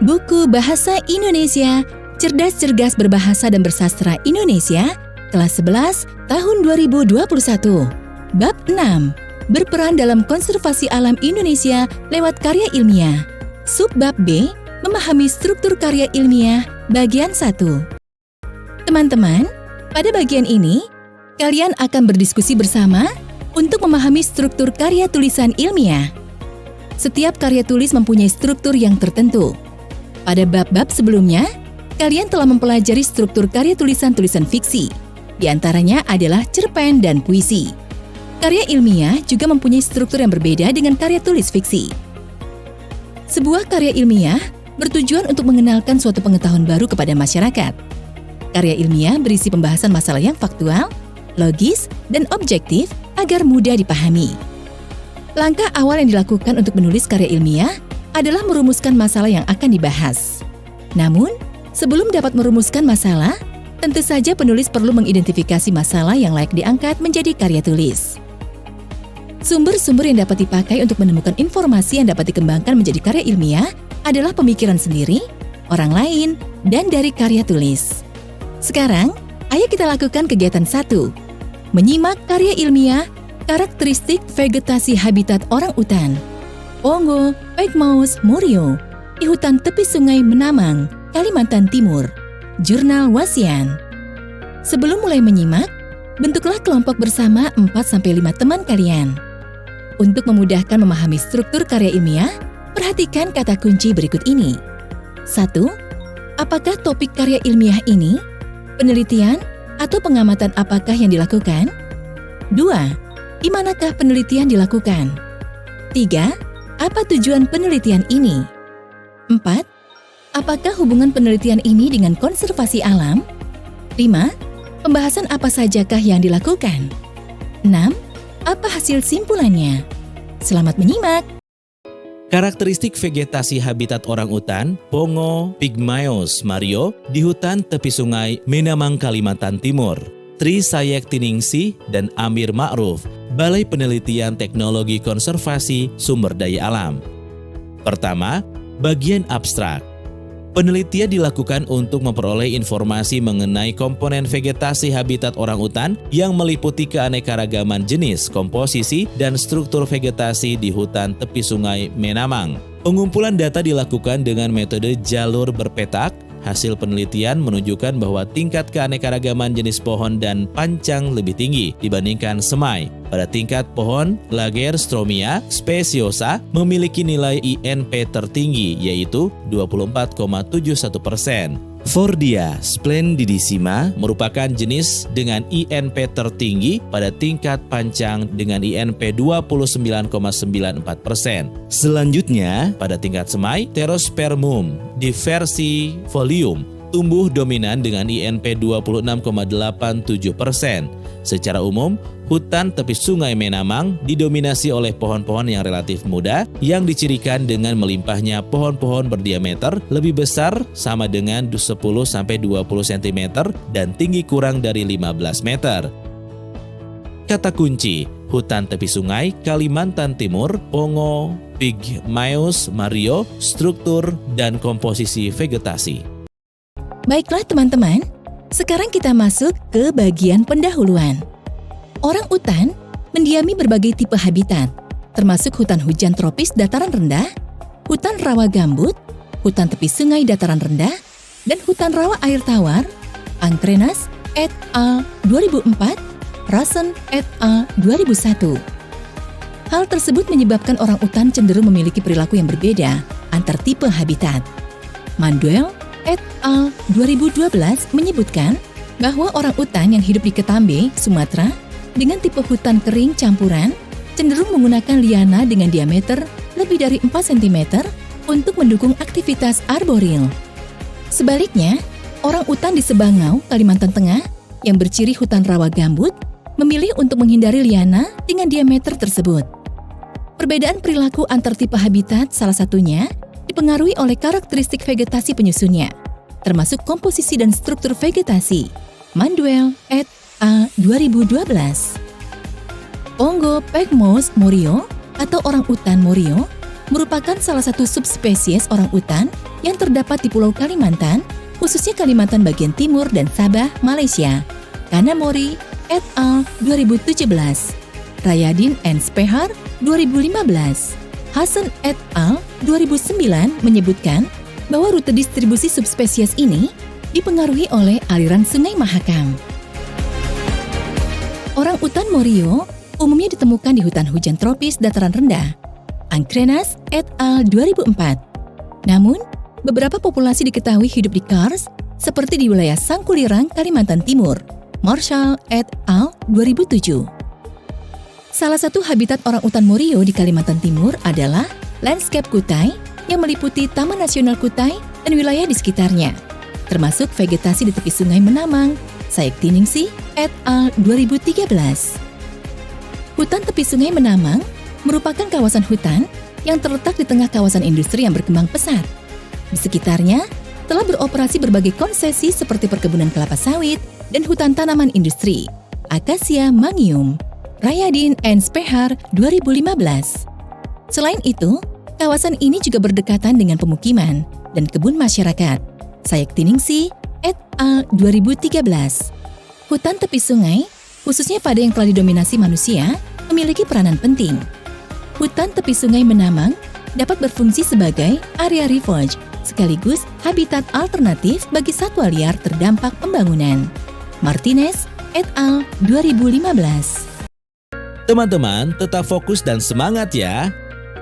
Buku Bahasa Indonesia, Cerdas-Cergas Berbahasa dan Bersastra Indonesia, kelas 11, tahun 2021. Bab 6, berperan dalam konservasi alam Indonesia lewat karya ilmiah. Subbab B, memahami struktur karya ilmiah, bagian 1. Teman-teman, pada bagian ini, kalian akan berdiskusi bersama untuk memahami struktur karya tulisan ilmiah. Setiap karya tulis mempunyai struktur yang tertentu. Pada bab-bab sebelumnya, kalian telah mempelajari struktur karya tulisan-tulisan fiksi. Di antaranya adalah cerpen dan puisi. Karya ilmiah juga mempunyai struktur yang berbeda dengan karya tulis fiksi. Sebuah karya ilmiah bertujuan untuk mengenalkan suatu pengetahuan baru kepada masyarakat. Karya ilmiah berisi pembahasan masalah yang faktual, logis, dan objektif agar mudah dipahami. Langkah awal yang dilakukan untuk menulis karya ilmiah adalah merumuskan masalah yang akan dibahas. Namun, sebelum dapat merumuskan masalah, tentu saja penulis perlu mengidentifikasi masalah yang layak diangkat menjadi karya tulis. Sumber-sumber yang dapat dipakai untuk menemukan informasi yang dapat dikembangkan menjadi karya ilmiah adalah pemikiran sendiri, orang lain, dan dari karya tulis. Sekarang, ayo kita lakukan kegiatan 1. Menyimak karya ilmiah, karakteristik vegetasi habitat orang utan. Pongo, Pygmaeus murio, di hutan tepi sungai Menamang, Kalimantan Timur. Jurnal Wasian. Sebelum mulai menyimak, bentuklah kelompok bersama 4-5 teman kalian. Untuk memudahkan memahami struktur karya ilmiah, perhatikan kata kunci berikut ini. 1. Apakah topik karya ilmiah ini? Penelitian atau pengamatan apakah yang dilakukan? 2. Di manakah penelitian dilakukan? 3. Apa tujuan penelitian ini? 4. Apakah hubungan penelitian ini dengan konservasi alam? 5. Pembahasan apa sajakah yang dilakukan? 6. Apa hasil simpulannya? Selamat menyimak! Karakteristik vegetasi habitat orang utan, Pongo, Pygmaeus murio, di hutan tepi sungai Menamang, Kalimantan Timur. Tri Sayektiningsih dan Amir Ma'ruf, Balai Penelitian Teknologi Konservasi Sumber Daya Alam. Pertama, bagian abstrak. Penelitian dilakukan untuk memperoleh informasi mengenai komponen vegetasi habitat orang utan yang meliputi keanekaragaman jenis, komposisi, dan struktur vegetasi di hutan tepi sungai Menamang. Pengumpulan data dilakukan dengan metode jalur berpetak. Hasil penelitian menunjukkan bahwa tingkat keanekaragaman jenis pohon dan pancang lebih tinggi dibandingkan semai. Pada tingkat pohon, Lagerstroemia speciosa memiliki nilai INP tertinggi, yaitu 24,71%. Fordia splendidissima merupakan jenis dengan INP tertinggi pada tingkat pancang dengan INP 29,94%. Selanjutnya, pada tingkat semai, Pterospermum diversifolium tumbuh dominan dengan INP 26,87%. Secara umum, hutan tepi sungai Menamang didominasi oleh pohon-pohon yang relatif muda yang dicirikan dengan melimpahnya pohon-pohon berdiameter lebih besar sama dengan 10-20 cm dan tinggi kurang dari 15 meter. Kata kunci, hutan tepi sungai Kalimantan Timur, Pongo, Pygmaeus murio, struktur dan komposisi vegetasi. Baiklah teman-teman, sekarang kita masuk ke bagian pendahuluan. Orang utan mendiami berbagai tipe habitat, termasuk hutan hujan tropis dataran rendah, hutan rawa gambut, hutan tepi sungai dataran rendah, dan hutan rawa air tawar, Ankrenas et al. 2004, Rasen et al. 2001. Hal tersebut menyebabkan orang utan cenderung memiliki perilaku yang berbeda antar tipe habitat. Manduel et al. 2012 menyebutkan bahwa orang utan yang hidup di Ketambe, Sumatera, dengan tipe hutan kering campuran cenderung menggunakan liana dengan diameter lebih dari 4 cm untuk mendukung aktivitas arboril. Sebaliknya, orang utan di Sebangau, Kalimantan Tengah, yang berciri hutan rawa gambut, memilih untuk menghindari liana dengan diameter tersebut. Perbedaan perilaku antar tipe habitat salah satunya dipengaruhi oleh karakteristik vegetasi penyusunnya, termasuk komposisi dan struktur vegetasi. Manduel et al. 2012. Pongo Pygmaeus murio atau orang utan murio merupakan salah satu subspesies orang utan yang terdapat di Pulau Kalimantan, khususnya Kalimantan bagian timur dan Sabah, Malaysia. Kanamori et al. 2017, Rayadin and Spehar 2015, Hasan et al. 2009 menyebutkan bahwa rute distribusi subspesies ini dipengaruhi oleh aliran Sungai Mahakam. Orang utan Morio umumnya ditemukan di hutan hujan tropis dataran rendah. Ankrenas et al. 2004. Namun, beberapa populasi diketahui hidup di Kars, seperti di wilayah Sangkulirang, Kalimantan Timur. Marshall et al. 2007. Salah satu habitat orang utan Morio di Kalimantan Timur adalah landscape Kutai yang meliputi Taman Nasional Kutai dan wilayah di sekitarnya, termasuk vegetasi di tepi Sungai Menamang. Sayektiningsih et al. 2013. Hutan tepi Sungai Menamang merupakan kawasan hutan yang terletak di tengah kawasan industri yang berkembang pesat. Di sekitarnya telah beroperasi berbagai konsesi seperti perkebunan kelapa sawit dan hutan tanaman industri. Akasia Mangium, Rayadin and Spehar 2015. Selain itu, kawasan ini juga berdekatan dengan pemukiman dan kebun masyarakat. Sayektiningsih et al. 2013. Hutan tepi sungai, khususnya pada yang telah didominasi manusia, memiliki peranan penting. Hutan tepi Sungai Menamang dapat berfungsi sebagai area refuge, sekaligus habitat alternatif bagi satwa liar terdampak pembangunan. Martinez et al. 2015. Teman-teman, tetap fokus dan semangat ya.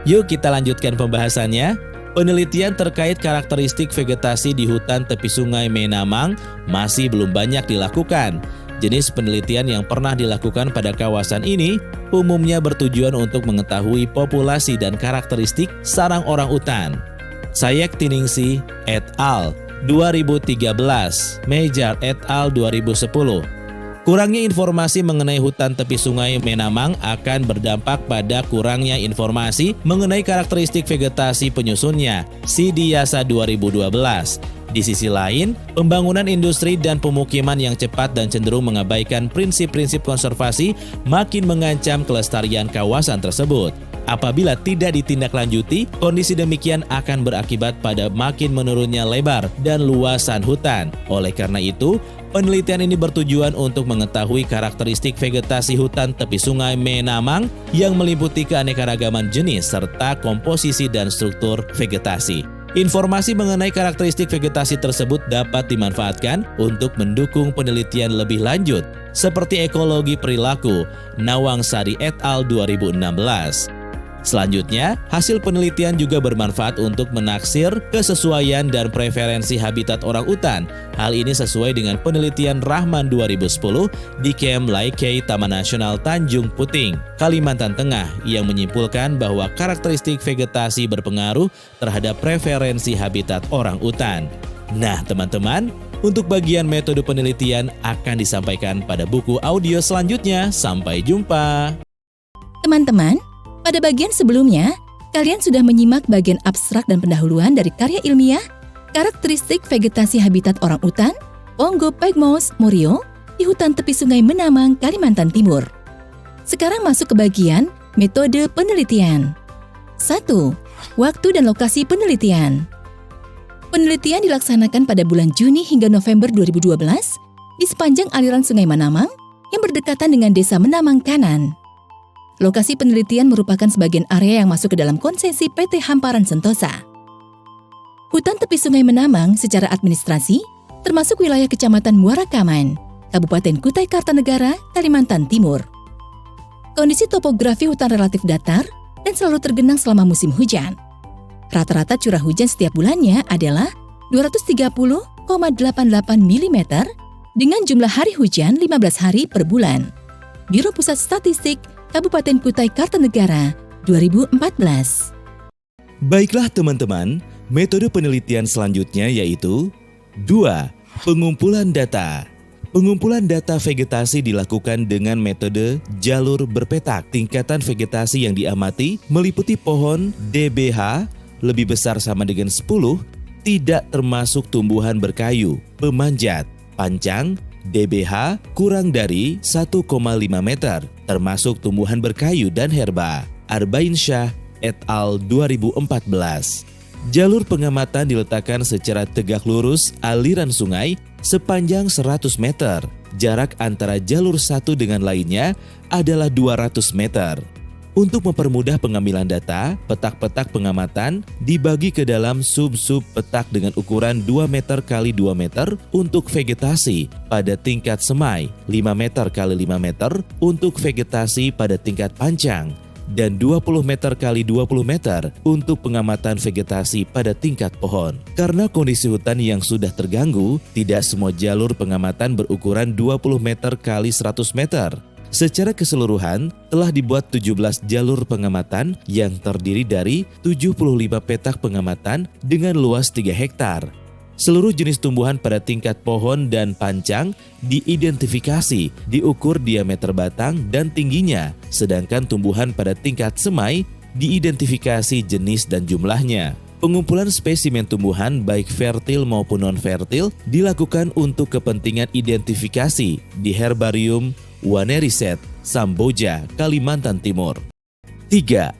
Yuk kita lanjutkan pembahasannya. Penelitian terkait karakteristik vegetasi di hutan tepi Sungai Menamang masih belum banyak dilakukan. Jenis penelitian yang pernah dilakukan pada kawasan ini umumnya bertujuan untuk mengetahui populasi dan karakteristik sarang orang utan. Sayektiningsih et al. 2013, Mejar et al. 2010. Kurangnya informasi mengenai hutan tepi Sungai Menamang akan berdampak pada kurangnya informasi mengenai karakteristik vegetasi penyusunnya. Sidiasa 2012. Di sisi lain, pembangunan industri dan pemukiman yang cepat dan cenderung mengabaikan prinsip-prinsip konservasi makin mengancam kelestarian kawasan tersebut. Apabila tidak ditindaklanjuti, kondisi demikian akan berakibat pada makin menurunnya lebar dan luasan hutan. Oleh karena itu, penelitian ini bertujuan untuk mengetahui karakteristik vegetasi hutan tepi Sungai Menamang yang meliputi keanekaragaman jenis serta komposisi dan struktur vegetasi. Informasi mengenai karakteristik vegetasi tersebut dapat dimanfaatkan untuk mendukung penelitian lebih lanjut, seperti ekologi perilaku, Nawangsari et al. 2016. Selanjutnya, hasil penelitian juga bermanfaat untuk menaksir kesesuaian dan preferensi habitat orang utan. Hal ini sesuai dengan penelitian Rahman 2010 di Camp Laikei Taman Nasional Tanjung Puting, Kalimantan Tengah, yang menyimpulkan bahwa karakteristik vegetasi berpengaruh terhadap preferensi habitat orang utan. Nah, teman-teman, untuk bagian metode penelitian akan disampaikan pada buku audio selanjutnya. Sampai jumpa. Teman-teman, pada bagian sebelumnya, kalian sudah menyimak bagian abstrak dan pendahuluan dari karya ilmiah karakteristik vegetasi habitat orang utan Pongo-Pygmaus Morio di hutan tepi Sungai Menamang, Kalimantan Timur. Sekarang masuk ke bagian metode penelitian. 1. Waktu dan lokasi penelitian. Penelitian dilaksanakan pada bulan Juni hingga November 2012 di sepanjang aliran Sungai Menamang yang berdekatan dengan Desa Menamang Kanan. Lokasi penelitian merupakan sebagian area yang masuk ke dalam konsesi PT Hamparan Sentosa. Hutan tepi Sungai Menamang secara administrasi termasuk wilayah Kecamatan Muara Kaman, Kabupaten Kutai Kartanegara, Kalimantan Timur. Kondisi topografi hutan relatif datar dan selalu tergenang selama musim hujan. Rata-rata curah hujan setiap bulannya adalah 230,88 mm dengan jumlah hari hujan 15 hari per bulan. Biro Pusat Statistik Kabupaten Kutai Kartanegara 2014. Baiklah teman-teman, metode penelitian selanjutnya yaitu 2. Pengumpulan data. Pengumpulan data vegetasi dilakukan dengan metode jalur berpetak. Tingkatan vegetasi yang diamati meliputi pohon DBH lebih besar sama dengan 10, tidak termasuk tumbuhan berkayu, pemanjat, pancang, DBH kurang dari 1,5 meter, termasuk tumbuhan berkayu dan herba. Arba'in Shah et al. 2014. Jalur pengamatan diletakkan secara tegak lurus aliran sungai sepanjang 100 meter. Jarak antara jalur satu dengan lainnya adalah 200 meter. Untuk mempermudah pengambilan data, petak-petak pengamatan dibagi ke dalam sub-sub petak dengan ukuran 2 meter x 2 meter untuk vegetasi pada tingkat semai, 5 meter x 5 meter untuk vegetasi pada tingkat pancang, dan 20 meter x 20 meter untuk pengamatan vegetasi pada tingkat pohon. Karena kondisi hutan yang sudah terganggu, tidak semua jalur pengamatan berukuran 20 meter x 100 meter. Secara keseluruhan, telah dibuat 17 jalur pengamatan yang terdiri dari 75 petak pengamatan dengan luas 3 hektar. Seluruh jenis tumbuhan pada tingkat pohon dan pancang diidentifikasi, diukur diameter batang dan tingginya, sedangkan tumbuhan pada tingkat semai diidentifikasi jenis dan jumlahnya. Pengumpulan spesimen tumbuhan baik fertil maupun non-fertil dilakukan untuk kepentingan identifikasi di Herbarium Waneriset, Samboja, Kalimantan Timur. 3.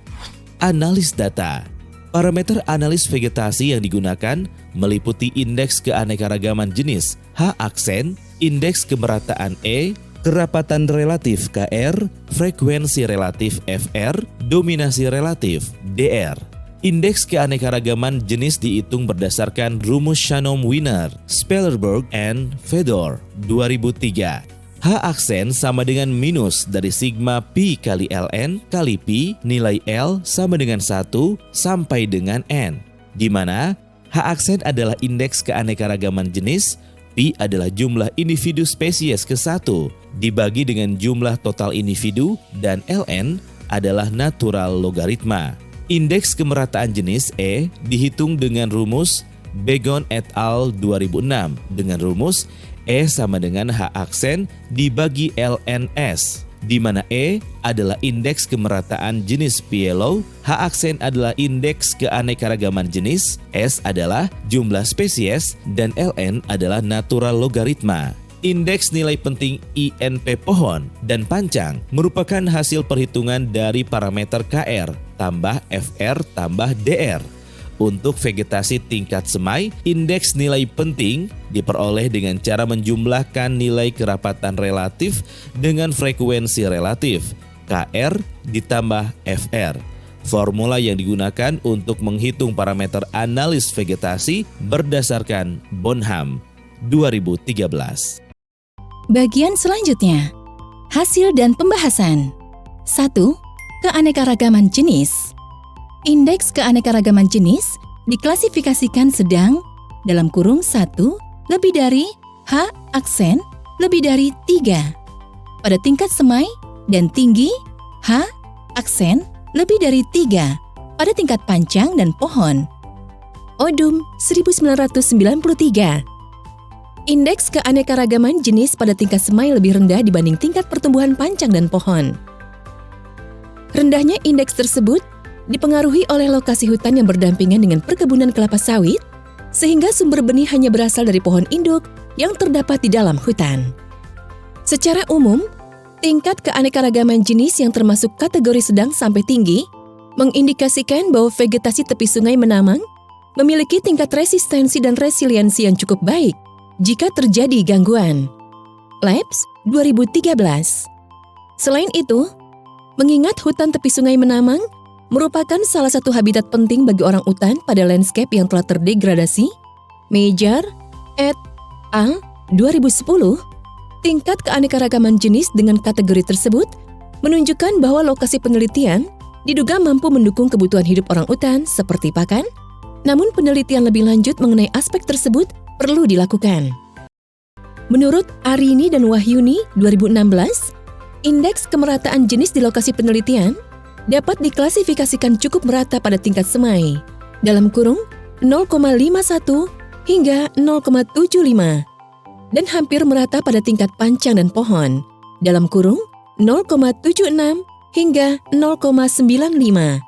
Analis data. Parameter analis vegetasi yang digunakan meliputi indeks keanekaragaman jenis H. aksen, indeks kemerataan E, kerapatan relatif KR, frekuensi relatif FR, dominasi relatif DR. Indeks keanekaragaman jenis dihitung berdasarkan rumus Shannon-Wiener, Spellerberg, and Fedor 2003. H aksen sama dengan minus dari sigma pi kali ln kali pi nilai L sama dengan 1 sampai dengan N, di mana H aksen adalah indeks keanekaragaman jenis, pi adalah jumlah individu spesies ke-1 dibagi dengan jumlah total individu, dan ln adalah natural logaritma. Indeks kemerataan jenis E dihitung dengan rumus Begon et al. 2006 dengan rumus E sama dengan H aksen dibagi LNS, di mana E adalah indeks kemerataan jenis Pielo, H aksen adalah indeks keanekaragaman jenis, S adalah jumlah spesies, dan Ln adalah natural logaritma. Indeks nilai penting INP pohon dan pancang merupakan hasil perhitungan dari parameter KR tambah FR tambah DR. Untuk vegetasi tingkat semai, indeks nilai penting diperoleh dengan cara menjumlahkan nilai kerapatan relatif dengan frekuensi relatif, KR ditambah FR. Formula yang digunakan untuk menghitung parameter analis vegetasi berdasarkan Bonham 2013. Bagian selanjutnya, hasil dan pembahasan. 1. Keanekaragaman jenis. Indeks keanekaragaman jenis diklasifikasikan sedang dalam kurung 1 lebih dari H aksen lebih dari 3 pada tingkat semai dan tinggi H aksen lebih dari 3 pada tingkat pancang dan pohon. Odum 1993. Indeks keanekaragaman jenis pada tingkat semai lebih rendah dibanding tingkat pertumbuhan pancang dan pohon. Rendahnya indeks tersebut dipengaruhi oleh lokasi hutan yang berdampingan dengan perkebunan kelapa sawit, sehingga sumber benih hanya berasal dari pohon induk yang terdapat di dalam hutan. Secara umum, tingkat keanekaragaman jenis yang termasuk kategori sedang sampai tinggi mengindikasikan bahwa vegetasi tepi sungai Menamang memiliki tingkat resistensi dan resiliensi yang cukup baik jika terjadi gangguan. Labs 2013. Selain itu, mengingat hutan tepi sungai Menamang merupakan salah satu habitat penting bagi orang utan pada landscape yang telah terdegradasi, Mejar et al. 2010, tingkat keanekaragaman jenis dengan kategori tersebut menunjukkan bahwa lokasi penelitian diduga mampu mendukung kebutuhan hidup orang utan seperti pakan, namun penelitian lebih lanjut mengenai aspek tersebut perlu dilakukan. Menurut Arini dan Wahyuni 2016, indeks kemerataan jenis di lokasi penelitian dapat diklasifikasikan cukup merata pada tingkat semai, dalam kurung 0,51 hingga 0,75, dan hampir merata pada tingkat pancang dan pohon, dalam kurung 0,76 hingga 0,95.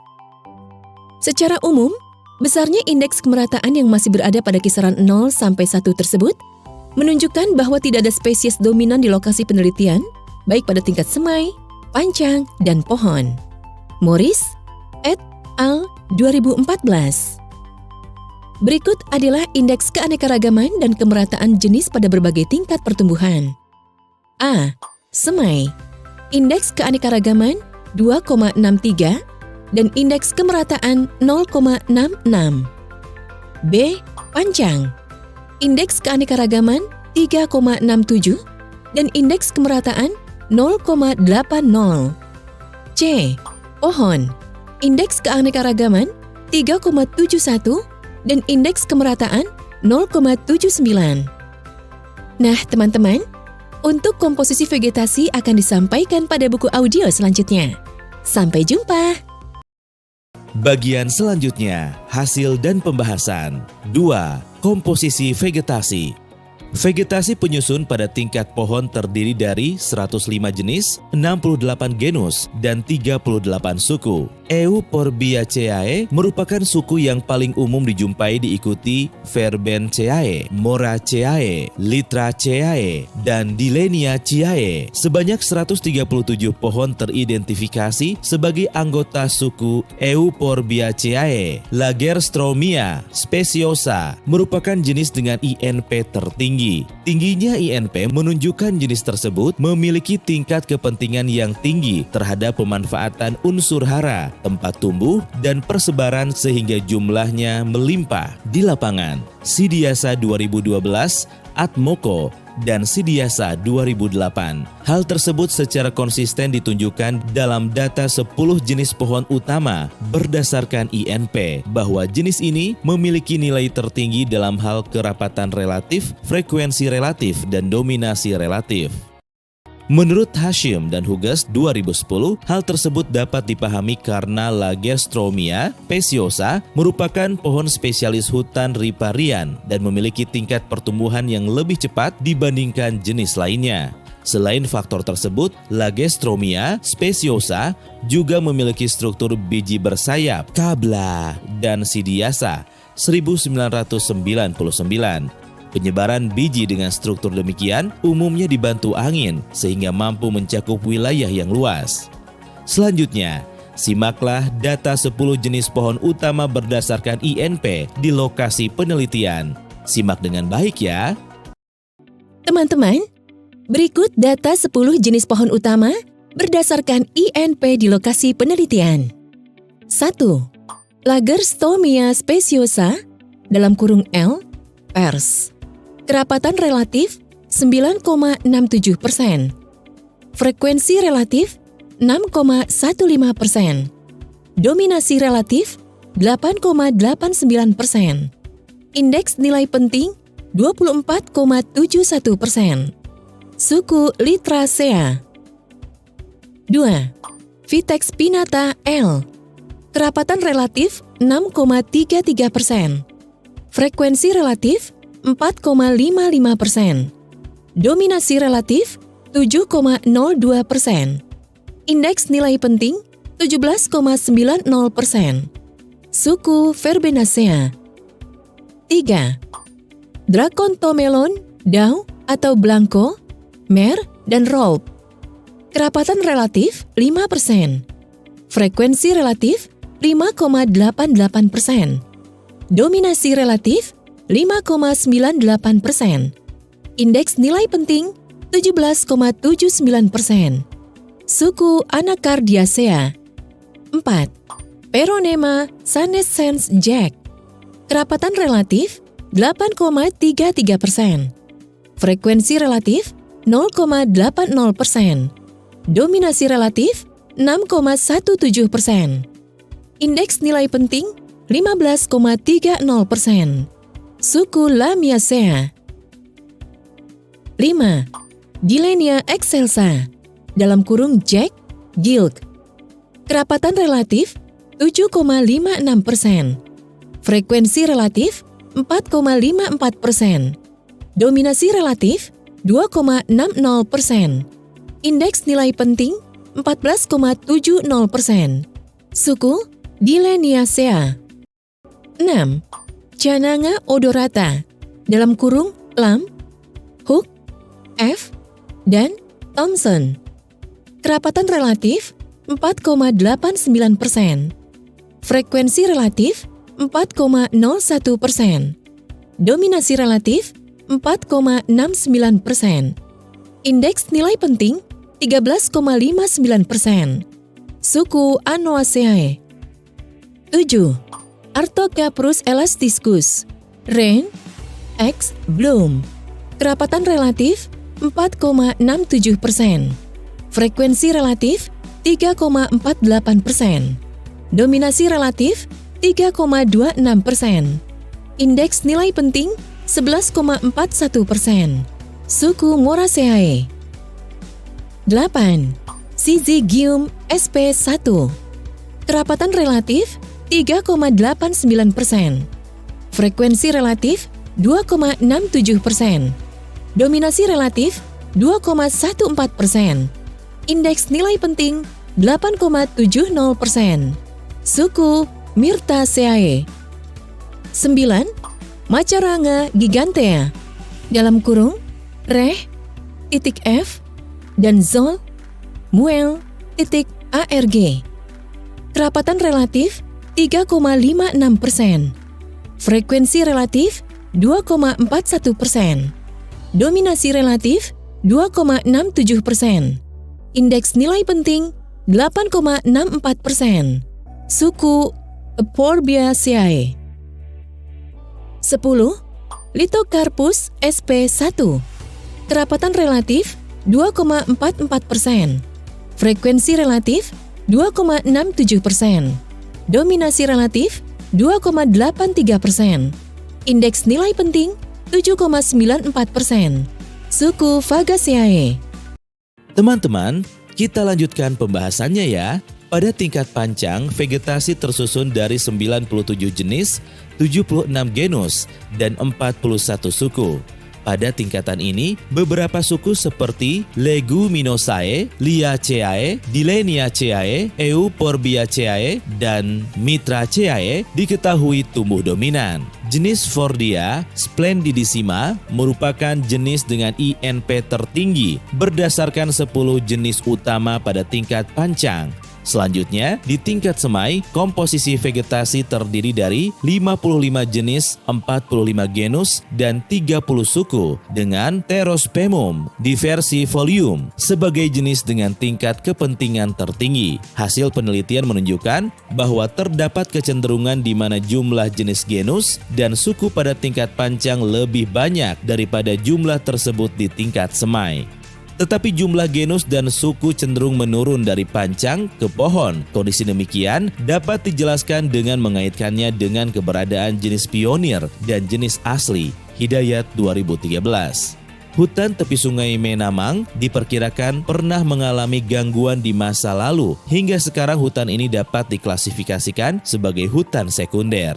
Secara umum, besarnya indeks kemerataan yang masih berada pada kisaran 0 sampai 1 tersebut menunjukkan bahwa tidak ada spesies dominan di lokasi penelitian, baik pada tingkat semai, pancang, dan pohon. Morris et al. 2014. Berikut adalah indeks keanekaragaman dan kemerataan jenis pada berbagai tingkat pertumbuhan. A. Semai. Indeks keanekaragaman 2,63 dan indeks kemerataan 0,66. B. Pancang. Indeks keanekaragaman 3,67 dan indeks kemerataan 0,80. C. Pohon. Indeks keanekaragaman 3,71 dan indeks kemerataan 0,79. Nah, teman-teman, untuk komposisi vegetasi akan disampaikan pada buku audio selanjutnya. Sampai jumpa! Bagian selanjutnya, hasil dan pembahasan. 2. Komposisi vegetasi. Vegetasi penyusun pada tingkat pohon terdiri dari 105 jenis, 68 genus, dan 38 suku. Euphorbiaceae merupakan suku yang paling umum dijumpai diikuti Verbenceae, Moraceae, Litraceae, dan Dileniaceae. Sebanyak 137 pohon teridentifikasi sebagai anggota suku Euphorbiaceae. Lagerstromia speciosa merupakan jenis dengan INP tertinggi. Tingginya INP menunjukkan jenis tersebut memiliki tingkat kepentingan yang tinggi terhadap pemanfaatan unsur hara, tempat tumbuh, dan persebaran sehingga jumlahnya melimpah di lapangan. Sidiasa 2012, Atmoko, dan Sidiasa 2008. Hal tersebut secara konsisten ditunjukkan dalam data 10 jenis pohon utama berdasarkan INP, bahwa jenis ini memiliki nilai tertinggi dalam hal kerapatan relatif, frekuensi relatif, dan dominasi relatif. Menurut Hashim dan Huges 2010, hal tersebut dapat dipahami karena Lagerstromia speciosa merupakan pohon spesialis hutan riparian dan memiliki tingkat pertumbuhan yang lebih cepat dibandingkan jenis lainnya. Selain faktor tersebut, Lagerstromia speciosa juga memiliki struktur biji bersayap, kabla, dan Sidiasa 1999. Penyebaran biji dengan struktur demikian umumnya dibantu angin sehingga mampu mencakup wilayah yang luas. Selanjutnya, simaklah data 10 jenis pohon utama berdasarkan INP di lokasi penelitian. Simak dengan baik ya. Teman-teman, berikut data 10 jenis pohon utama berdasarkan INP di lokasi penelitian. 1. Lagerstomia speciosa dalam kurung L. pers. Kerapatan relatif 9,67%. Frekuensi relatif 6,15%. Dominasi relatif 8,89%. Indeks nilai penting 24,71%. Suku Litracea. 2. Vitex pinnata L. Kerapatan relatif 6,33%. Frekuensi relatif 4,55%. Dominasi relatif 7,02%. Indeks nilai penting 17,90%. Suku Verbenacea. 3. Dracontomelon, Dau atau Blanco, Mer, dan Rolp. Kerapatan relatif 5%. Frekuensi relatif 5,88%. Dominasi relatif 5,98%. Indeks nilai penting 17,79%. Suku Anacardiacea. 4. Peronema senescens Jack. Kerapatan relatif 8,33%. Frekuensi relatif 0,80%. Dominasi relatif 6,17%. Indeks nilai penting 15,30%. Suku Lamiacea. 5. Gilenia excelsa dalam kurung Jack, Gilk. Kerapatan relatif 7,56%. Frekuensi relatif 4,54%. Dominasi relatif 2,60%. Indeks nilai penting 14,70%. Suku Dileniacea. 6. Cananga odorata dalam kurung Lam, Hook, F, dan Thomson. Kerapatan relatif 4,89%. Frekuensi relatif 4,01%. Dominasi relatif 4,69%. Indeks nilai penting 13,59%. Suku Anoaceae. 7. Artocaprus elasticus. Ren. X. Bloom. Kerapatan relatif 4,67%. Frekuensi relatif 3,48%. Dominasi relatif 3,26%. Indeks nilai penting 11,41%. Suku Moraceae. 8. Syzygium sp1. Kerapatan relatif 3,89%. Frekuensi relatif 2,67%. Dominasi relatif 2,14%. Indeks nilai penting 8,70%. Suku Myrtaceae. 9. Macaranga gigantea. Dalam kurung Reh, F, dan Zol, Muel, ARG. Kerapatan relatif 3,56%. Frekuensi relatif 2,41%. Dominasi relatif 2,67%. Indeks nilai penting 8,64%. Suku Porbiaceae. 10. Lithocarpus sp1. Kerapatan relatif 2,44%. Frekuensi relatif 2,67%. Dominasi relatif 2,83%. Indeks nilai penting 7,94%. Suku Fagaceae. Teman-teman, kita lanjutkan pembahasannya ya. Pada tingkat pancang, vegetasi tersusun dari 97 jenis, 76 genus, dan 41 suku. Pada tingkatan ini, beberapa suku seperti Leguminosae, Liaceae, Dileniaceae, Euphorbiaceae, dan Mitraceae diketahui tumbuh dominan. Jenis Fordia splendidissima merupakan jenis dengan INP tertinggi berdasarkan 10 jenis utama pada tingkat pancang. Selanjutnya, di tingkat semai, komposisi vegetasi terdiri dari 55 jenis, 45 genus, dan 30 suku dengan Pterospemum diversifolium sebagai jenis dengan tingkat kepentingan tertinggi. Hasil penelitian menunjukkan bahwa terdapat kecenderungan di mana jumlah jenis genus dan suku pada tingkat pancang lebih banyak daripada jumlah tersebut di tingkat semai. Tetapi jumlah genus dan suku cenderung menurun dari pancang ke pohon. Kondisi demikian dapat dijelaskan dengan mengaitkannya dengan keberadaan jenis pionir dan jenis asli. Hidayat 2013. Hutan tepi sungai Menamang diperkirakan pernah mengalami gangguan di masa lalu. Hingga sekarang hutan ini dapat diklasifikasikan sebagai hutan sekunder.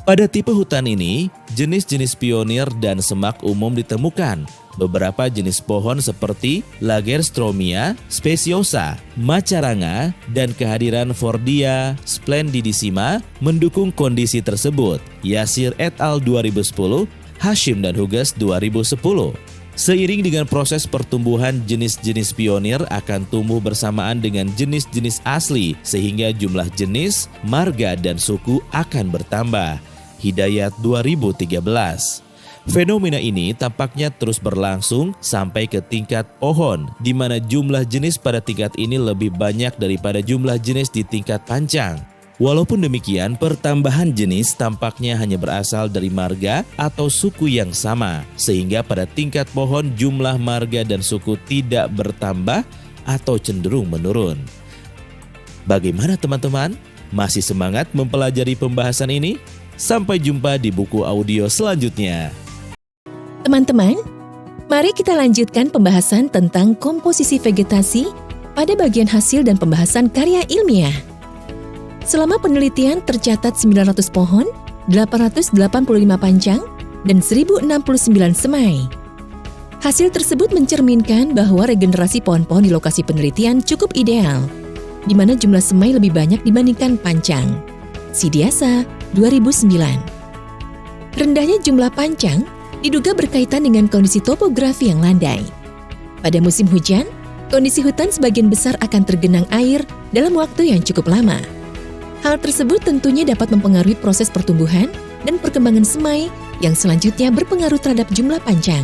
Pada tipe hutan ini, jenis-jenis pionir dan semak umum ditemukan. Beberapa jenis pohon seperti Lagerstromia speciosa, Macaranga, dan kehadiran Fordia splendidissima mendukung kondisi tersebut. Yasir et al. 2010, Hashim dan Huges 2010. Seiring dengan proses pertumbuhan, jenis-jenis pionir akan tumbuh bersamaan dengan jenis-jenis asli, sehingga jumlah jenis, marga, dan suku akan bertambah. Hidayat 2013. Fenomena ini tampaknya terus berlangsung sampai ke tingkat pohon, di mana jumlah jenis pada tingkat ini lebih banyak daripada jumlah jenis di tingkat pancang. Walaupun demikian, pertambahan jenis tampaknya hanya berasal dari marga atau suku yang sama, sehingga pada tingkat pohon jumlah marga dan suku tidak bertambah atau cenderung menurun. Bagaimana teman-teman? Masih semangat mempelajari pembahasan ini? Sampai jumpa di buku audio selanjutnya. Teman-teman, mari kita lanjutkan pembahasan tentang komposisi vegetasi pada bagian hasil dan pembahasan karya ilmiah. Selama penelitian tercatat 900 pohon, 885 pancang, dan 1069 semai. Hasil tersebut mencerminkan bahwa regenerasi pohon-pohon di lokasi penelitian cukup ideal, di mana jumlah semai lebih banyak dibandingkan pancang. Sidiasa 2009. Rendahnya jumlah pancang diduga berkaitan dengan kondisi topografi yang landai. Pada musim hujan, kondisi hutan sebagian besar akan tergenang air dalam waktu yang cukup lama. Hal tersebut tentunya dapat mempengaruhi proses pertumbuhan dan perkembangan semai yang selanjutnya berpengaruh terhadap jumlah pancang.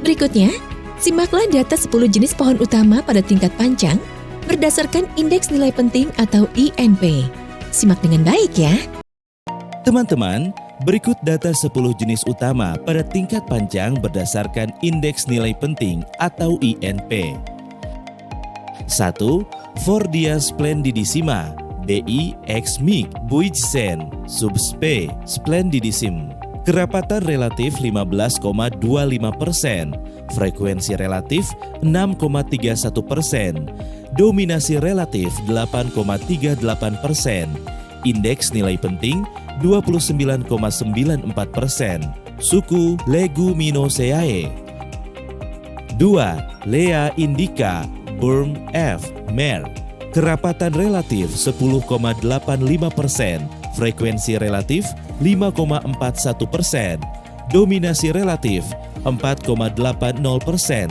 Berikutnya, simaklah data 10 jenis pohon utama pada tingkat pancang berdasarkan Indeks Nilai Penting atau INP. Simak dengan baik ya. Teman-teman, berikut data 10 jenis utama pada tingkat pancang berdasarkan Indeks Nilai Penting atau INP. 1. Fordia splendidissima, BI X Mig Buijsen, subsp Splendidissim. Kerapatan relatif 15,25%, frekuensi relatif 6,31%, dominasi relatif 8,38%, indeks nilai penting 29,94%, suku Leguminosae. 2. Lea indica Burm F. Mer. Kerapatan relatif 10,85%, frekuensi relatif 5,41%, dominasi relatif 4,80%,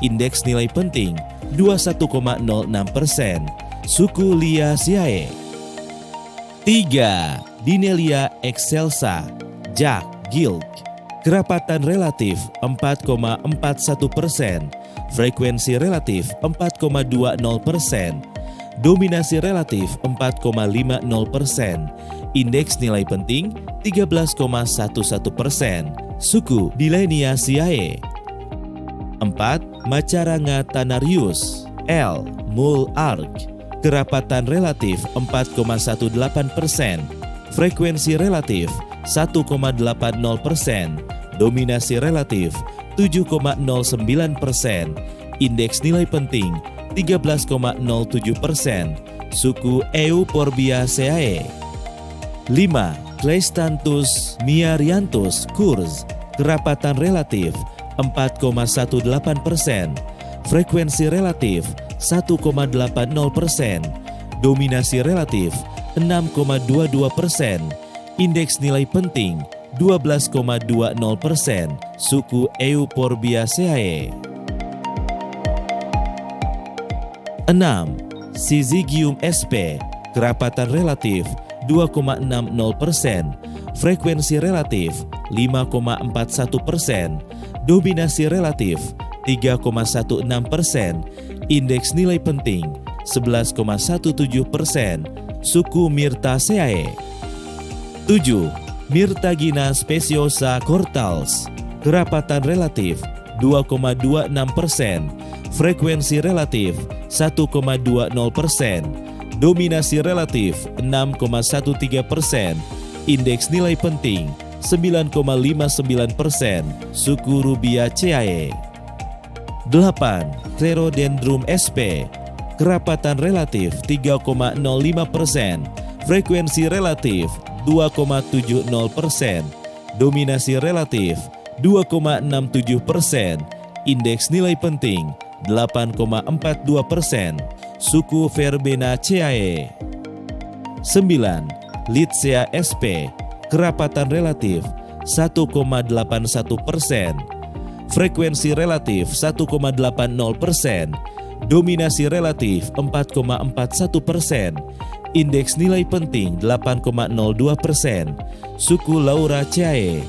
indeks nilai penting 21,06%, suku Liaceae. 3. Dinelia excelsa Jack Gilk. Kerapatan relatif 4,41%, frekuensi relatif 4,20%, dominasi relatif 4,50%, indeks nilai penting 13,11%, suku Dileniaceae. 4. Macaranga tanarius L. Mul Arc. Kerapatan relatif 4,18%, frekuensi relatif 1,80%, dominasi relatif 7,09%, indeks nilai penting 13,07%, suku Euphorbiaceae. 5. Cleistanthus miarianthus Kurz. Kerapatan relatif 4,18%, frekuensi relatif 1,80%, dominasi relatif 6,22%, indeks nilai penting 12,20%, suku Euphorbiaceae. 6. Syzygium sp. Kerapatan relatif 2,60%, frekuensi relatif 5,41%, dominasi relatif 3,16%, indeks nilai penting 11,17%, suku Myrtaceae. 7. Myrtagina speciosa Cortals. Kerapatan relatif 2,26%, frekuensi relatif 1,20%, dominasi relatif 6,13%, indeks nilai penting 9,59%, suku Rubiaceae. 8. Clerodendrum sp. Kerapatan relatif 3,05%, frekuensi relatif 2,70%, dominasi relatif 2,67%, indeks nilai penting 8,42%, suku Verbenaceae. 9. Litzea sp. Kerapatan relatif 1,81%, frekuensi relatif 1,80%, dominasi relatif 4,41%, indeks nilai penting 8,02%, suku Lauraceae.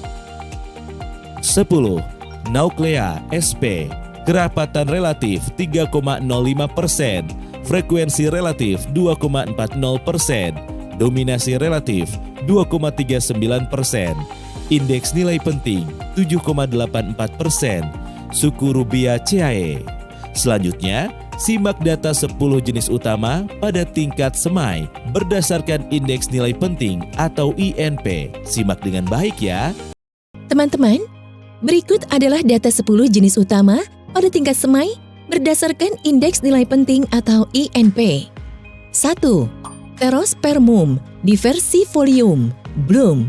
10. Nauclea sp. Kerapatan relatif 3,05%, frekuensi relatif 2,40%, dominasi relatif 2,39%, indeks nilai penting 7,84%, suku Rubiaceae. Selanjutnya, simak data 10 jenis utama pada tingkat semai berdasarkan Indeks Nilai Penting atau INP. Simak dengan baik ya. Teman-teman, berikut adalah data 10 jenis utama pada tingkat semai berdasarkan Indeks Nilai Penting atau INP. 1. Pterospermum diversifolium Bloom.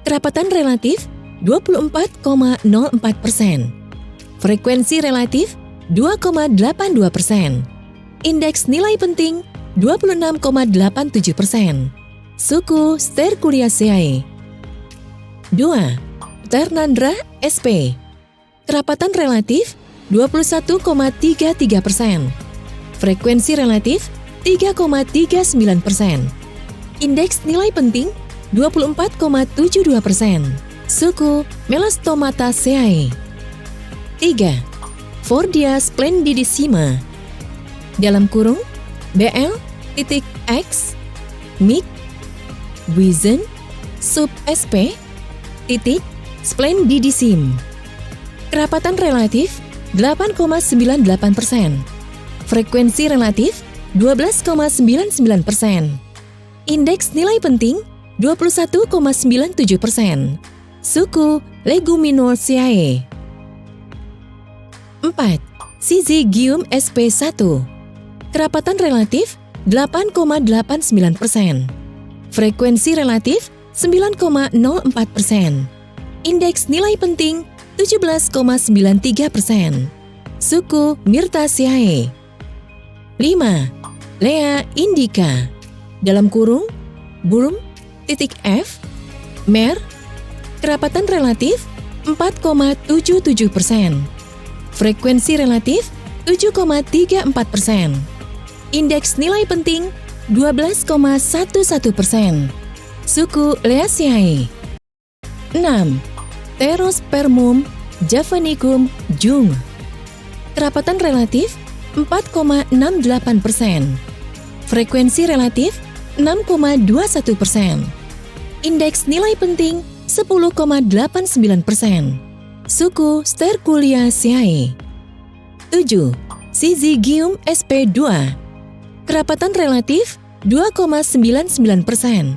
Kerapatan relatif 24,04%. Frekuensi relatif 2,82%. Indeks nilai penting 26,87%. Suku Sterculiaceae. 2. Ternandra sp. Kerapatan relatif 21,33%. Frekuensi relatif 3,39%. Indeks nilai penting 24,72%. Suku Melastomataceae. 3. Fordia splendidissima. Dalam kurung BL.X Mic Wizen sub SP splendidissim. Kerapatan relatif 8,98%. Frekuensi relatif 12,99%. Indeks nilai penting 21,97%. Suku Leguminosae. 4. Syzygium sp1. Kerapatan relatif 8,89%. Frekuensi relatif 9,04%. Indeks nilai penting 17,93%. Suku Myrtaceae. 5. Lea indica. Dalam kurung Burm.F Mer. Kerapatan relatif 4,77%. Frekuensi relatif 7,34%. Indeks nilai penting 12,11%. Suku Leaceae. 6. Pterospermum javanicum Jung. Kerapatan relatif 4,68%. Frekuensi relatif 6,21%. Indeks nilai penting 10,89%. Suku Sterculiaceae. 7. Syzygium sp2. Kerapatan relatif 2,99%.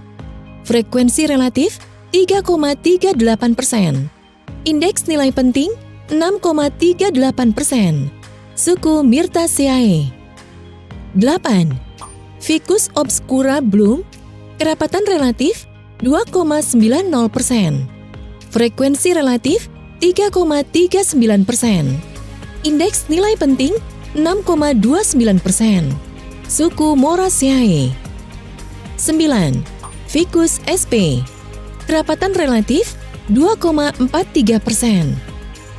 Frekuensi relatif 3,38%. Indeks nilai penting 6,38%. Suku Myrtaceae. 8. Ficus obscura Bloom. Kerapatan relatif 2,90%. Frekuensi relatif 3,39%. Indeks nilai penting 6,29%. Suku Moraceae. 9. Ficus sp. Kerapatan relatif 2,43%.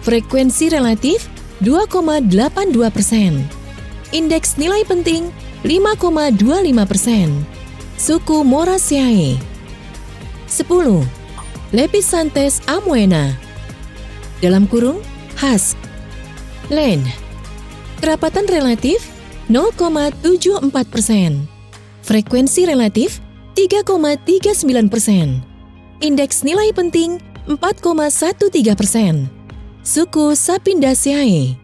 Frekuensi relatif 2,82%. Indeks nilai penting 5,25%. Suku Moraceae. 10. Lepisthantes amoena. Dalam kurung Hask. Len. Kerapatan relatif 0,74%. Frekuensi relatif 3,39%. Indeks nilai penting 4,13%. Suku Sapindaceae.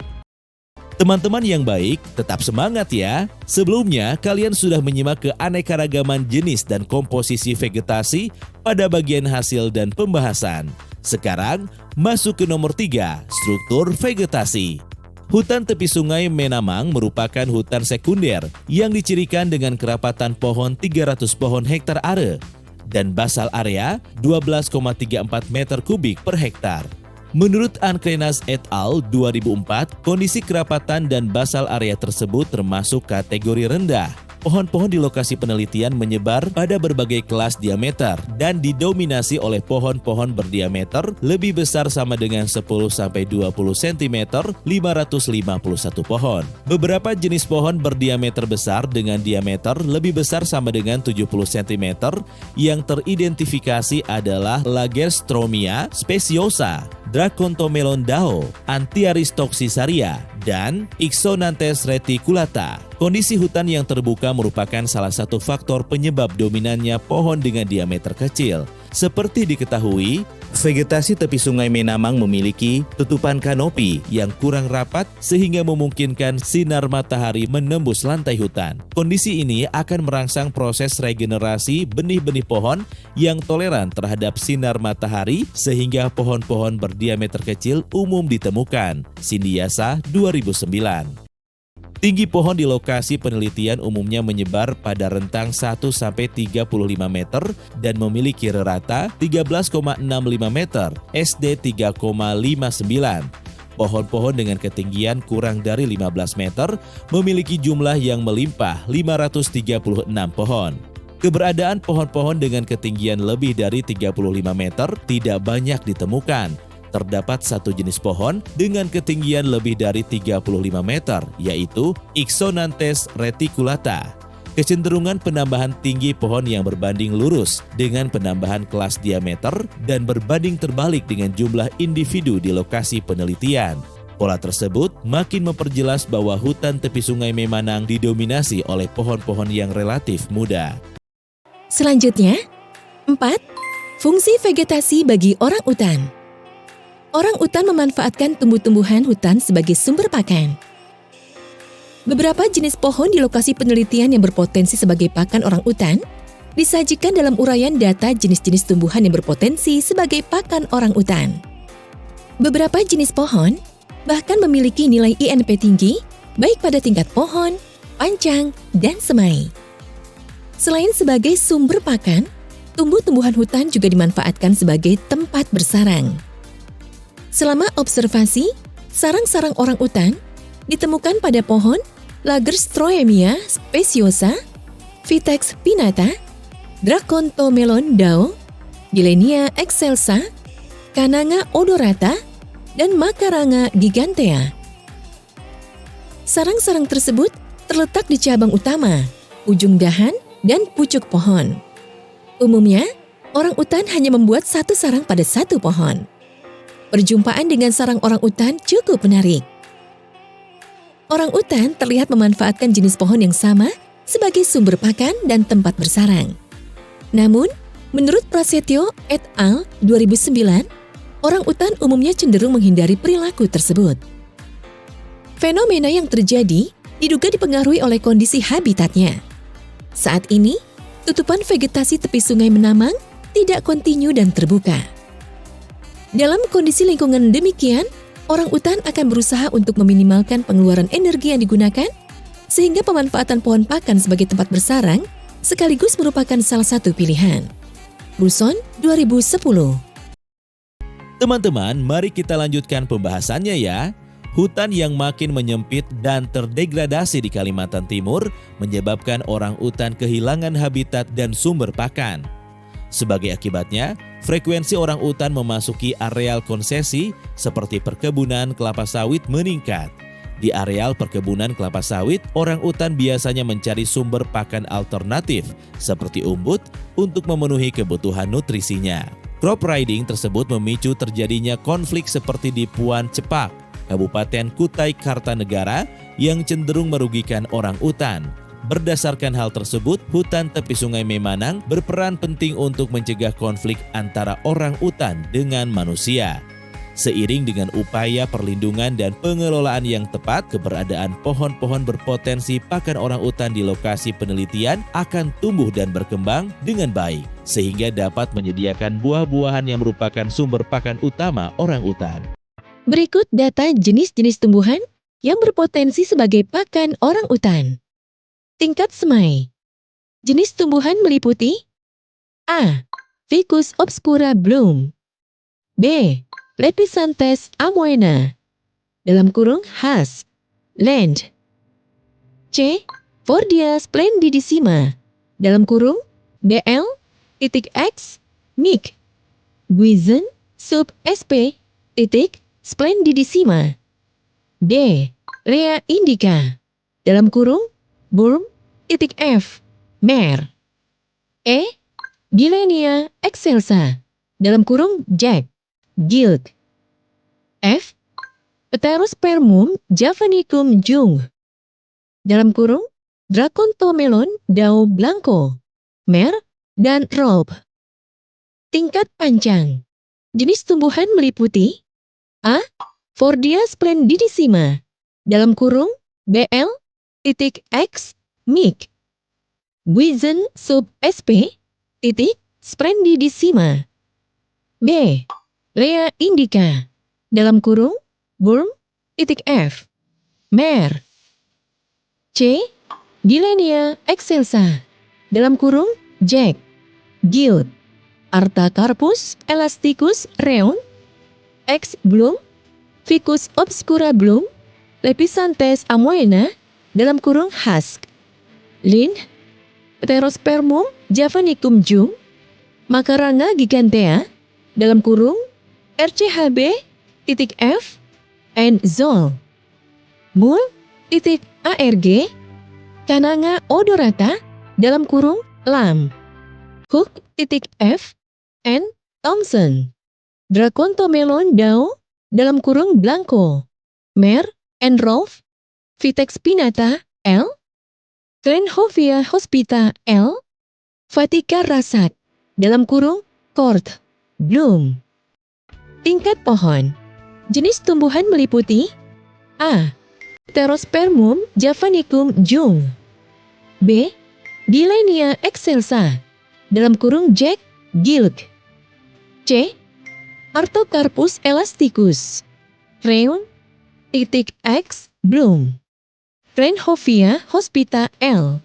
Teman-teman yang baik, tetap semangat ya. Sebelumnya, kalian sudah menyimak keanekaragaman jenis dan komposisi vegetasi pada bagian hasil dan pembahasan. Sekarang, masuk ke nomor 3, struktur vegetasi. Hutan tepi sungai Menamang merupakan hutan sekunder yang dicirikan dengan kerapatan pohon 300 pohon hektar are dan basal area 12,34 meter kubik per hektar. Menurut Ankrenas et al. 2004, kondisi kerapatan dan basal area tersebut termasuk kategori rendah. Pohon-pohon di lokasi penelitian menyebar pada berbagai kelas diameter dan didominasi oleh pohon-pohon berdiameter lebih besar sama dengan 10-20 cm, 551 pohon. Beberapa jenis pohon berdiameter besar dengan diameter lebih besar sama dengan 70 cm yang teridentifikasi adalah Lagerstromia speciosa, Dracontomelon dao, Antiaristoxysaria, dan Ixonanthes reticulata. Kondisi hutan yang terbuka merupakan salah satu faktor penyebab dominannya pohon dengan diameter kecil. Seperti diketahui, vegetasi tepi sungai Menamang memiliki tutupan kanopi yang kurang rapat sehingga memungkinkan sinar matahari menembus lantai hutan. Kondisi ini akan merangsang proses regenerasi benih-benih pohon yang toleran terhadap sinar matahari sehingga pohon-pohon berdiameter kecil umum ditemukan. Sindiasa 2009. Tinggi pohon di lokasi penelitian umumnya menyebar pada rentang 1-35 meter dan memiliki rata 13,65 meter, SD 3,59. Pohon-pohon dengan ketinggian kurang dari 15 meter memiliki jumlah yang melimpah 536 pohon. Keberadaan pohon-pohon dengan ketinggian lebih dari 35 meter tidak banyak ditemukan. Terdapat satu jenis pohon dengan ketinggian lebih dari 35 meter, yaitu Ixonanthes reticulata. Kecenderungan penambahan tinggi pohon yang berbanding lurus dengan penambahan kelas diameter dan berbanding terbalik dengan jumlah individu di lokasi penelitian. Pola tersebut makin memperjelas bahwa hutan tepi sungai Memanang didominasi oleh pohon-pohon yang relatif muda. Selanjutnya, 4. Fungsi vegetasi bagi orang utan. Orang utan memanfaatkan tumbuh-tumbuhan hutan sebagai sumber pakan. Beberapa jenis pohon di lokasi penelitian yang berpotensi sebagai pakan orang utan disajikan dalam uraian data jenis-jenis tumbuhan yang berpotensi sebagai pakan orang utan. Beberapa jenis pohon bahkan memiliki nilai INP tinggi, baik pada tingkat pohon, pancang, dan semai. Selain sebagai sumber pakan, tumbuh-tumbuhan hutan juga dimanfaatkan sebagai tempat bersarang. Selama observasi, sarang-sarang orang utan ditemukan pada pohon Lagerstroemia speciosa, Vitex pinnata, Dracontomelon dao, Gilenia excelsa, Cananga odorata, dan Macaranga gigantea. Sarang-sarang tersebut terletak di cabang utama, ujung dahan, dan pucuk pohon. Umumnya, orang utan hanya membuat satu sarang pada satu pohon. Perjumpaan dengan sarang orang utan cukup menarik. Orang utan terlihat memanfaatkan jenis pohon yang sama sebagai sumber pakan dan tempat bersarang. Namun, menurut Prasetyo et al. 2009, orang utan umumnya cenderung menghindari perilaku tersebut. Fenomena yang terjadi diduga dipengaruhi oleh kondisi habitatnya. Saat ini, tutupan vegetasi tepi sungai Menamang tidak kontinu dan terbuka. Dalam kondisi lingkungan demikian, orang utan akan berusaha untuk meminimalkan pengeluaran energi yang digunakan, sehingga pemanfaatan pohon pakan sebagai tempat bersarang sekaligus merupakan salah satu pilihan. Ruson 2010. Teman-teman, mari kita lanjutkan pembahasannya ya. Hutan yang makin menyempit dan terdegradasi di Kalimantan Timur menyebabkan orang utan kehilangan habitat dan sumber pakan. Sebagai akibatnya, frekuensi orang utan memasuki areal konsesi seperti perkebunan kelapa sawit meningkat. Di areal perkebunan kelapa sawit, orang utan biasanya mencari sumber pakan alternatif seperti umbut untuk memenuhi kebutuhan nutrisinya. Crop riding tersebut memicu terjadinya konflik seperti di Puan Cepak, Kabupaten Kutai Kartanegara yang cenderung merugikan orang utan. Berdasarkan hal tersebut, hutan tepi sungai Memanang berperan penting untuk mencegah konflik antara orang utan dengan manusia. Seiring dengan upaya perlindungan dan pengelolaan yang tepat, keberadaan pohon-pohon berpotensi pakan orang utan di lokasi penelitian akan tumbuh dan berkembang dengan baik, sehingga dapat menyediakan buah-buahan yang merupakan sumber pakan utama orang utan. Berikut data jenis-jenis tumbuhan yang berpotensi sebagai pakan orang utan. Tingkat semai. Jenis tumbuhan meliputi A. Ficus obscura Bloom, B. Lepisantes amoena, dalam kurung Hass, Land, C. Fordia splendidissima, dalam kurung BL.X, Mic, Guizen sub sp. Splendidissima, D. Rea indica, dalam kurung Burm.F, Mer, E. Gilenia excelsa, dalam kurung Jack, Guild, F. Pterospermum javanicum Jung, dalam kurung Dracontomelon dao blanco, Mer, dan Rob. Tingkat pancang. Jenis tumbuhan meliputi A. Fordia splendidissima, dalam kurung BL.X, Mic, Guizen sub sp. Splendidissima, B. Rea indica, dalam kurung Burm.F, Mer, C. Gilenia excelsa, dalam kurung Jack, Guild, Artacarpus elasticus Reon, X. Bloom, Ficus obscura Bloom, Lepisantes amoena, dalam kurung Hask, Lin, Pterospermum javanicum Jung, Macaranga gigantea, dalam kurung RCHB.F, and Zol, Mul.ARG, Cananga odorata, dalam kurung Lam, Hook F, N. Thompson, Dracontomelon Dao, dalam kurung Blanco, Mer, N. Rolf, Vitex pinnata, L. Cranhovia hospita, L. Vatica rasak, dalam kurung Court, Bloom. Tingkat pohon. Jenis tumbuhan meliputi A. Pterospermum javanicum Jung, B. Gilenia excelsa, dalam kurung Jack Gilk, C. Artocarpus elasticus, Reun, X. Bloom, Cranhovia hospita L.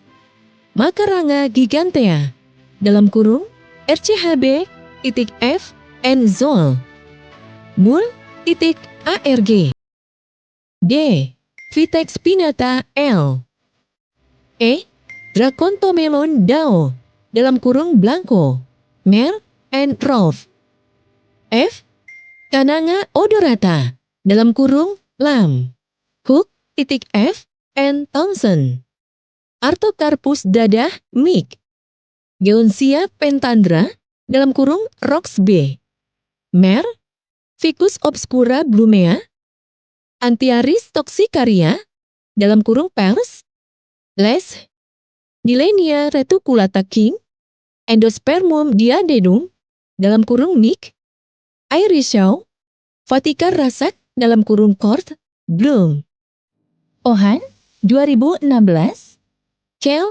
Macaranga gigantea, dalam kurung RCHB, F. N. Zoll, Mul, ARG, D. Vitex pinnata L. E. Dracontomelon Dao, dalam kurung Blanco, Mer, N. Rolf, F. Cananga odorata, dalam kurung Lam, Hook, F. N. Thompson, Artocarpus dadah Mick, Geoncia pentandra, dalam kurung Rox B, Mer, Ficus obscura blumea, Antiaris toxicaria, dalam kurung Pers, Les, Gilenia reticulata King, Endospermum diadendum, dalam kurung Mick, Irishaw, Vatica rasak, dalam kurung Court, Bloom. Ohan, 2016, Kell,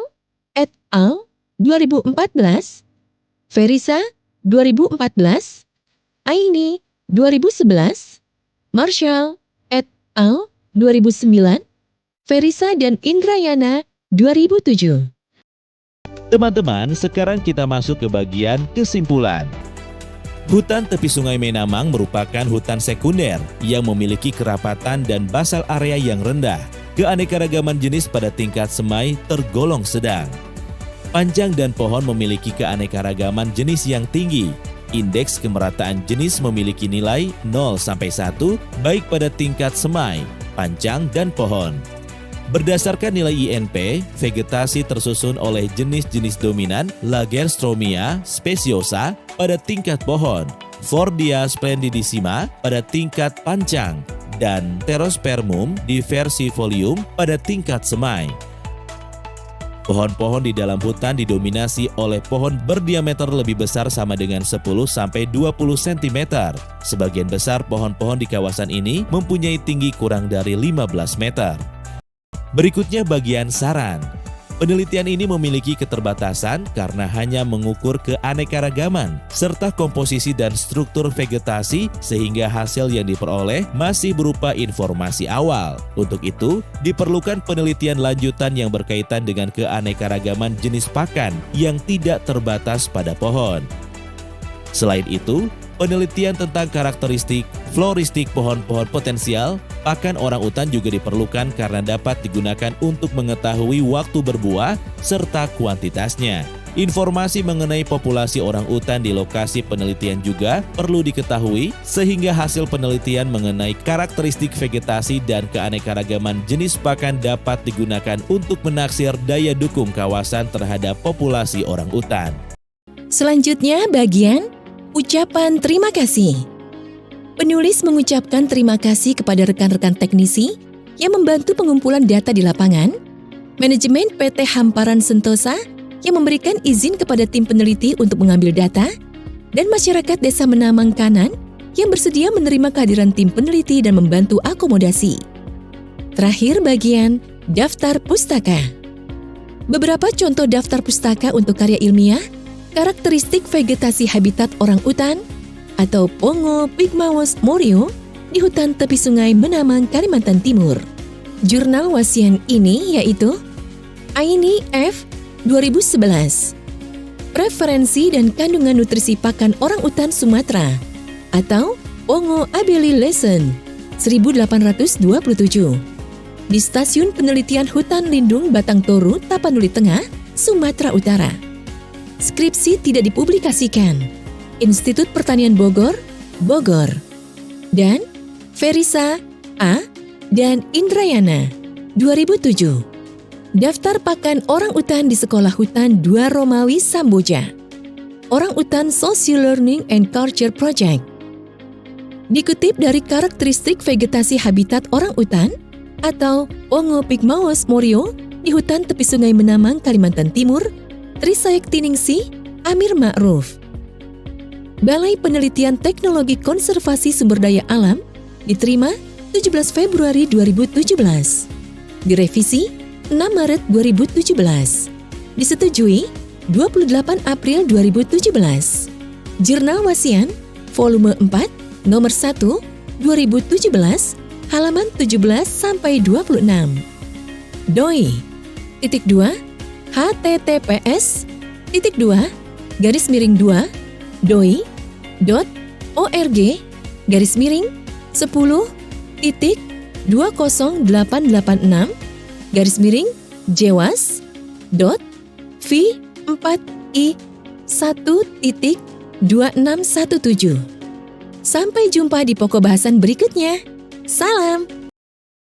et al., 2014, Verisa, 2014, Aini, 2011, Marshall, et al., 2009, Verisa dan Indrayana, 2007. Teman-teman, sekarang kita masuk ke bagian kesimpulan. Hutan tepi Sungai Menamang merupakan hutan sekunder yang memiliki kerapatan dan basal area yang rendah. Keanekaragaman jenis pada tingkat semai tergolong sedang. Panjang dan pohon memiliki keanekaragaman jenis yang tinggi. Indeks kemerataan jenis memiliki nilai 0-1 baik pada tingkat semai, panjang, dan pohon. Berdasarkan nilai INP, vegetasi tersusun oleh jenis-jenis dominan Lagerstromia speciosa pada tingkat pohon, Fordia splendidissima pada tingkat panjang, dan Pterospermum diversifolium pada tingkat semai. Pohon-pohon di dalam hutan didominasi oleh pohon berdiameter lebih besar sama dengan 10-20 cm. Sebagian besar pohon-pohon di kawasan ini mempunyai tinggi kurang dari 15 meter. Berikutnya bagian saran. Penelitian ini memiliki keterbatasan karena hanya mengukur keanekaragaman serta komposisi dan struktur vegetasi sehingga hasil yang diperoleh masih berupa informasi awal. Untuk itu, diperlukan penelitian lanjutan yang berkaitan dengan keanekaragaman jenis pakan yang tidak terbatas pada pohon. Selain itu, penelitian tentang karakteristik floristik pohon-pohon potensial pakan orang utan juga diperlukan karena dapat digunakan untuk mengetahui waktu berbuah serta kuantitasnya. Informasi mengenai populasi orang utan di lokasi penelitian juga perlu diketahui sehingga hasil penelitian mengenai karakteristik vegetasi dan keanekaragaman jenis pakan dapat digunakan untuk menaksir daya dukung kawasan terhadap populasi orang utan. Selanjutnya bagian ucapan terima kasih. Penulis mengucapkan terima kasih kepada rekan-rekan teknisi yang membantu pengumpulan data di lapangan, manajemen PT Hamparan Sentosa yang memberikan izin kepada tim peneliti untuk mengambil data, dan masyarakat Desa Menamang Kanan yang bersedia menerima kehadiran tim peneliti dan membantu akomodasi. Terakhir bagian daftar pustaka. Beberapa contoh daftar pustaka untuk karya ilmiah, karakteristik vegetasi habitat orang utan, atau Pongo Pygmaeus morio di hutan tepi Sungai Menamang, Kalimantan Timur. Jurnal wasian ini yaitu Aini F. 2011. Preferensi dan kandungan nutrisi pakan orang utan Sumatera atau Pongo abeli lesson 1827 di Stasiun Penelitian Hutan Lindung Batang Toru, Tapanuli Tengah, Sumatera Utara. Skripsi tidak dipublikasikan. Institut Pertanian Bogor, Bogor. Dan Verisa A. dan Indrayana, 2007. Daftar pakan orang utan di Sekolah Hutan 2 Romawi Samboja. Orang Utan Social Learning and Culture Project. Dikutip dari karakteristik vegetasi habitat orang utan atau Pongo Pygmaeus morio di hutan tepi Sungai Menamang, Kalimantan Timur, Trisayektiningsih, Amir Ma'ruf. Balai Penelitian Teknologi Konservasi Sumber Daya Alam diterima 17 Februari 2017. Direvisi 6 Maret 2017. Disetujui 28 April 2017. Jurnal Wasian, volume 4, nomor 1, 2017, halaman 17-26. DOI, _2, https://2, doi.org/jewas.v4i1.2617. Sampai jumpa di pokok bahasan berikutnya. Salam!